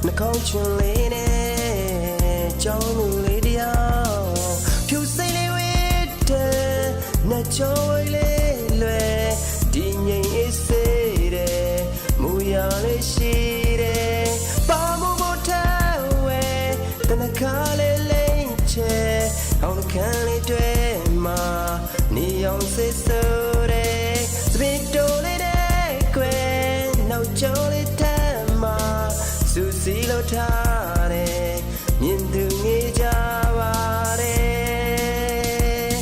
နှကောင်းချွန်လေးနဲ့ကြောင်းလူလေးတယောက်ဖြူစိမ့်လေးဝစ်တဲ့နှချိုးဝေးလေးလွယ်ဒီငိမ်အေးစေးတဲ့မူရလေးရှိတဲ့ပါမှုဖို့ထားဝဲတနခါလေးလိမ့်ချဲအောင်ခံလေးတွေ့မှာနေအောင်စေးဆိုးတဲ့စပစ်တိုလေးတဲ့ကွယ်နောက်ကျော်လေးတဲ့မှာစူစီလို့ထားတယ်မြင်သူငေးကြပါတယ်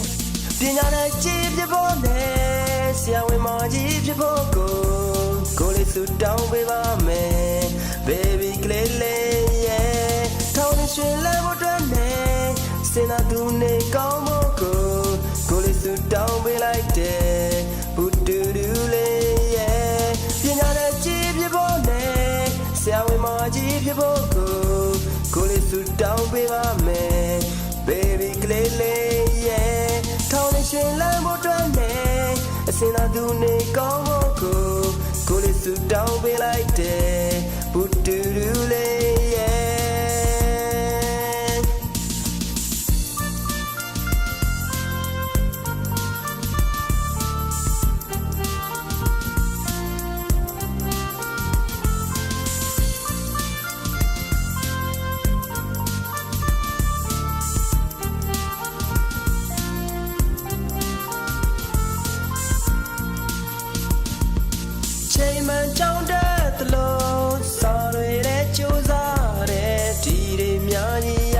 ပညာနဲ့ကြည်ပြဖို့နဲ့ဆရာဝန်မကြီးပြဖို့ကိုလေးစုတောင်းပေးပါမယ် baby ကလေးလေးရဲ့ထောင်းနေရွှင်လန်းဖို့အတွက်နဲ့စင်နာသူနေကောင်းဖို့ကိုလေးစုတောင်းပေးလိုက်တယ်ဘူတူတူလေးရဲ့ပညာနဲ့ကြည်ပြဖို့နဲ့ဆရာဝန်မကြီးပြဖို့ကိုလေးစုတောင်းပေးပါမယ် baby ကလေးလေးရဲ့ထောင်းနေရွှင်လန်းဖို့အတွက်နဲ့အစင်သာသူနေကောင်းဖို့ကိုလေးစုတောင်းပေးလိုက်တယ်ဘူတူတူလေးရဲ့ချိန်မှန်ကြောင်းတဲ့တလို့စာတွေနဲ့ကြိုးစားတဲ့ဒီတွေများကြီးရ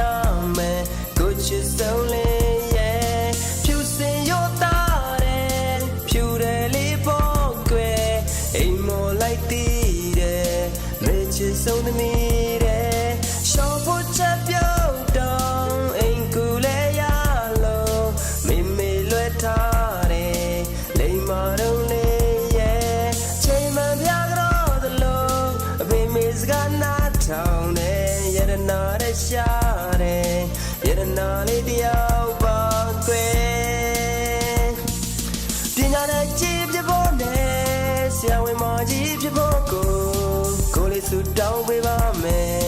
မယ်ကိုချစ်ဆုံးလေးရဲ့ဖြူစင်ရောသားတဲ့ဖြူတယ်လေးပေါ့ကွယ်အိမ်မော်လိုက်တည်တဲ့မေချစ်ဆုံးသမီးတဲ့ရှောင်းဖို့ချက်ပြုတ်တော့အိမ်ကူလဲရလို့မေမေလွဲထားတယ်လိမ္မာတော့ထောင်းတယ်ရတနာနဲ့ရှာတယ်ရတနာလေးတယောက်ပါကွယ်ပညာနဲ့ကြည်ပြဖို့နဲ့ဆရာဝန်မကြီးပြဖို့ကိုလေးစုတောင်းပေးပါမယ်